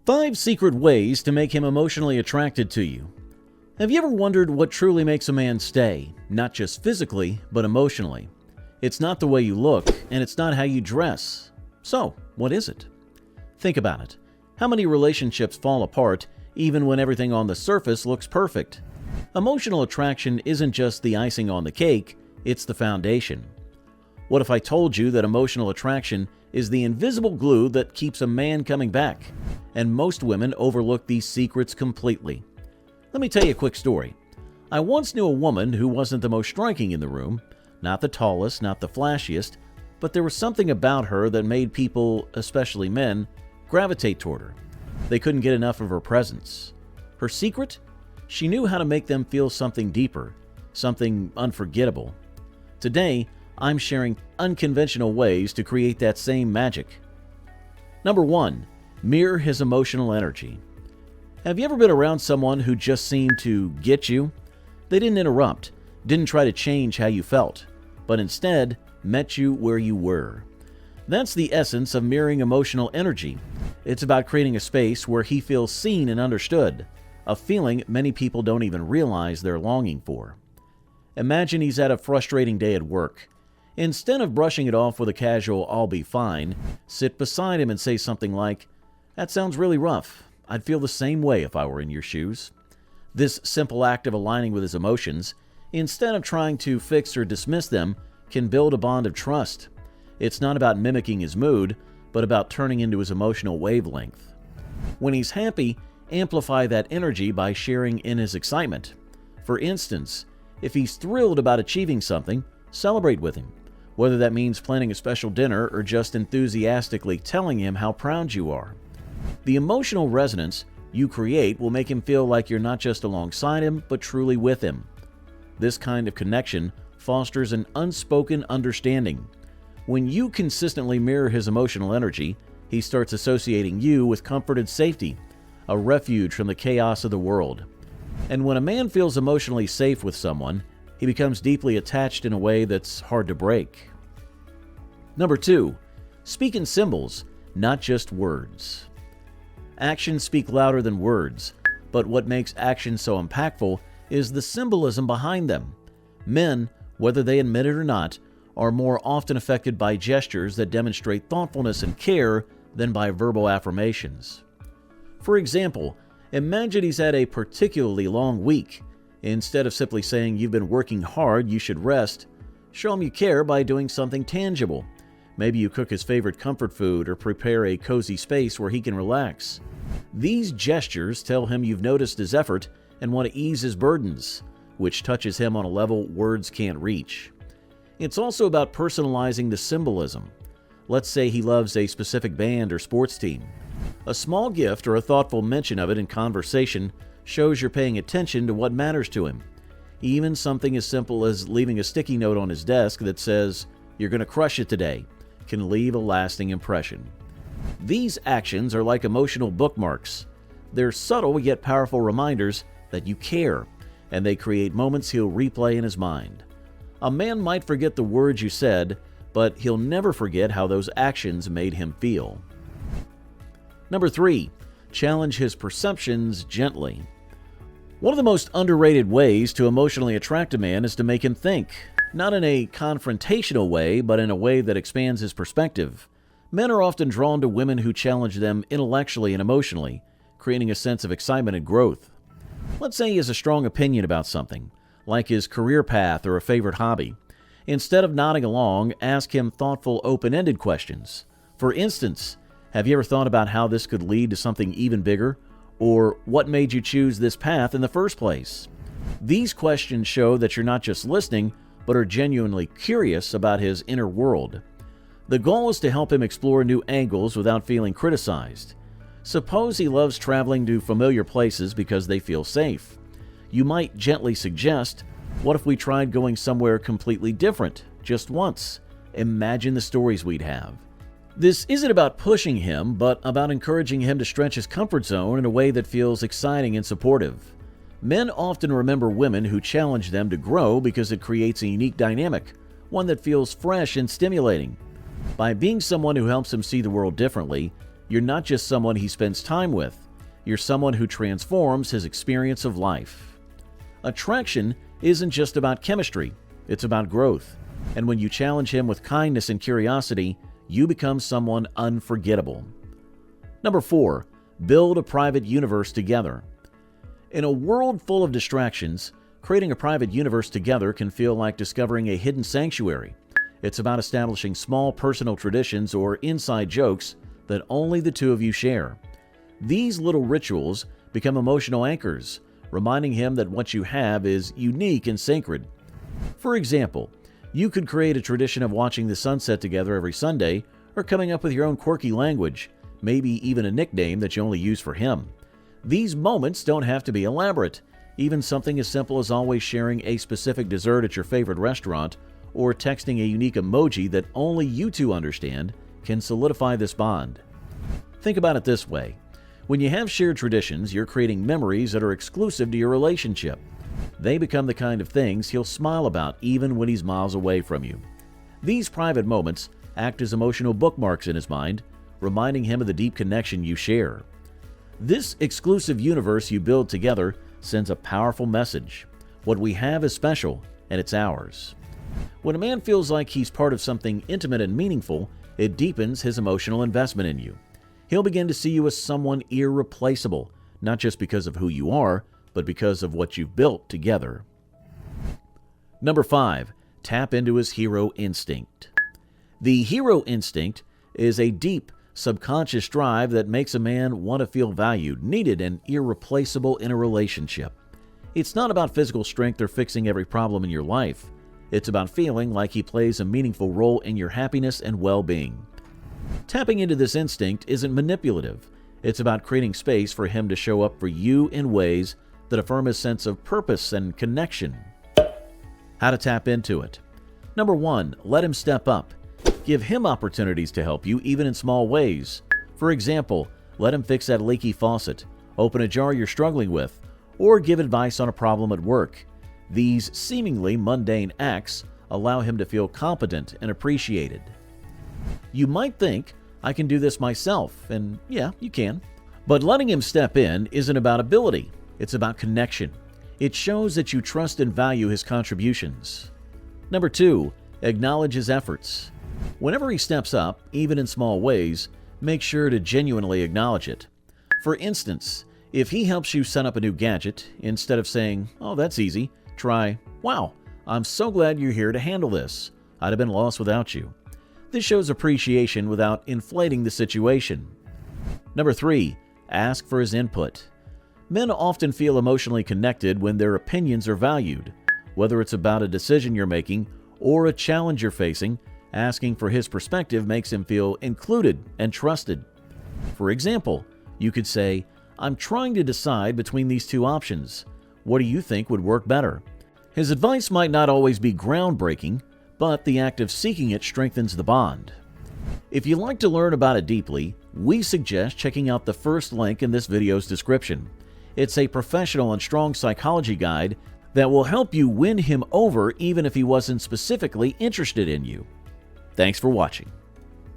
5 secret ways to make him emotionally attracted to you. Have you ever wondered what truly makes a man stay, not just physically, but emotionally? It's not the way you look, and it's not how you dress. So, what is it? Think about it. How many relationships fall apart even when everything on the surface looks perfect? Emotional attraction isn't just the icing on the cake, it's the foundation. What if I told you that emotional attraction is the invisible glue that keeps a man coming back? And most women overlook these secrets completely. Let me tell you a quick story. I once knew a woman who wasn't the most striking in the room, not the tallest, not the flashiest, but there was something about her that made people, especially men, gravitate toward her. They couldn't get enough of her presence. Her secret? She knew how to make them feel something deeper, something unforgettable. Today, I'm sharing unconventional ways to create that same magic. Number 1. Mirror his emotional energy. Have you ever been around someone who just seemed to get you? They didn't interrupt, didn't try to change how you felt, but instead met you where you were. That's the essence of mirroring emotional energy. It's about creating a space where he feels seen and understood, a feeling many people don't even realize they're longing for. Imagine he's had a frustrating day at work. Instead of brushing it off with a casual "I'll be fine," sit beside him and say something like, "That sounds really rough. I'd feel the same way if I were in your shoes." This simple act of aligning with his emotions, instead of trying to fix or dismiss them, can build a bond of trust. It's not about mimicking his mood, but about turning into his emotional wavelength. When he's happy, amplify that energy by sharing in his excitement. For instance, if he's thrilled about achieving something, celebrate with him, whether that means planning a special dinner or just enthusiastically telling him how proud you are. The emotional resonance you create will make him feel like you're not just alongside him, but truly with him. This kind of connection fosters an unspoken understanding. When you consistently mirror his emotional energy, he starts associating you with comfort and safety, a refuge from the chaos of the world. And when a man feels emotionally safe with someone, he becomes deeply attached in a way that's hard to break. Number 2. Speak in symbols, not just words. Actions speak louder than words, but what makes actions so impactful is the symbolism behind them. Men, whether they admit it or not, are more often affected by gestures that demonstrate thoughtfulness and care than by verbal affirmations. For example, imagine he's had a particularly long week. Instead of simply saying "you've been working hard, you should rest," show him you care by doing something tangible. Maybe you cook his favorite comfort food or prepare a cozy space where he can relax. These gestures tell him you've noticed his effort and want to ease his burdens, which touches him on a level words can't reach. It's also about personalizing the symbolism. Let's say he loves a specific band or sports team. A small gift or a thoughtful mention of it in conversation shows you're paying attention to what matters to him. Even something as simple as leaving a sticky note on his desk that says, "You're going to crush it today," can leave a lasting impression. These actions are like emotional bookmarks. They're subtle yet powerful reminders that you care, and they create moments he'll replay in his mind. A man might forget the words you said, but he'll never forget how those actions made him feel. Number 3. Challenge his perceptions gently. One of the most underrated ways to emotionally attract a man is to make him think. Not in a confrontational way, but in a way that expands his perspective. Men are often drawn to women who challenge them intellectually and emotionally, creating a sense of excitement and growth. Let's say he has a strong opinion about something, like his career path or a favorite hobby. Instead of nodding along, ask him thoughtful, open-ended questions. For instance, have you ever thought about how this could lead to something even bigger? Or what made you choose this path in the first place? These questions show that you're not just listening, but are genuinely curious about his inner world. The goal is to help him explore new angles without feeling criticized. Suppose he loves traveling to familiar places because they feel safe. You might gently suggest, "What if we tried going somewhere completely different, just once? Imagine the stories we'd have." This isn't about pushing him, but about encouraging him to stretch his comfort zone in a way that feels exciting and supportive. Men often remember women who challenge them to grow because it creates a unique dynamic, one that feels fresh and stimulating. By being someone who helps him see the world differently, You're not just someone he spends time with. You're someone who transforms his experience of life. Attraction isn't just about chemistry, it's about growth. And when you challenge him with kindness and curiosity, you become someone unforgettable. Number 4, build a private universe together. In a world full of distractions, creating a private universe together can feel like discovering a hidden sanctuary. It's about establishing small personal traditions or inside jokes that only the two of you share. These little rituals become emotional anchors, reminding him that what you have is unique and sacred. For example, you could create a tradition of watching the sunset together every Sunday, or coming up with your own quirky language, maybe even a nickname that you only use for him. These moments don't have to be elaborate. Even something as simple as always sharing a specific dessert at your favorite restaurant or texting a unique emoji that only you two understand can solidify this bond. Think about it this way. When you have shared traditions, you're creating memories that are exclusive to your relationship. They become the kind of things he'll smile about even when he's miles away from you. These private moments act as emotional bookmarks in his mind, reminding him of the deep connection you share. This exclusive universe you build together sends a powerful message. What we have is special, and it's ours. When a man feels like he's part of something intimate and meaningful, it deepens his emotional investment in you. He'll begin to see you as someone irreplaceable, not just because of who you are, but because of what you've built together. Number 5, tap into his hero instinct. The hero instinct is a deep, subconscious drive that makes a man want to feel valued, needed, and irreplaceable in a relationship. It's not about physical strength or fixing every problem in your life. It's about feeling like he plays a meaningful role in your happiness and well-being. Tapping into this instinct isn't manipulative. It's about creating space for him to show up for you in ways that affirm his sense of purpose and connection. How to tap into it. Number 1, let him step up. Give him opportunities to help you, even in small ways. For example, let him fix that leaky faucet, open a jar you're struggling with, or give advice on a problem at work. These seemingly mundane acts allow him to feel competent and appreciated. You might think, I can do this myself, and yeah, you can. But letting him step in isn't about ability. It's about connection. It shows that you trust and value his contributions. Number 2, acknowledge his efforts. Whenever he steps up, even in small ways, make sure to genuinely acknowledge it. For instance, if he helps you set up a new gadget, instead of saying, "Oh, that's easy," try, "Wow, I'm so glad you're here to handle this. I'd have been lost without you." This shows appreciation without inflating the situation. Number 3, ask for his input. Men often feel emotionally connected when their opinions are valued. Whether it's about a decision you're making or a challenge you're facing, asking for his perspective makes him feel included and trusted. For example, you could say, "I'm trying to decide between these two options. What do you think would work better?" His advice might not always be groundbreaking, but the act of seeking it strengthens the bond. If you'd like to learn about it deeply, we suggest checking out the first link in this video's description. It's a professional and strong psychology guide that will help you win him over even if he wasn't specifically interested in you. Thanks for watching.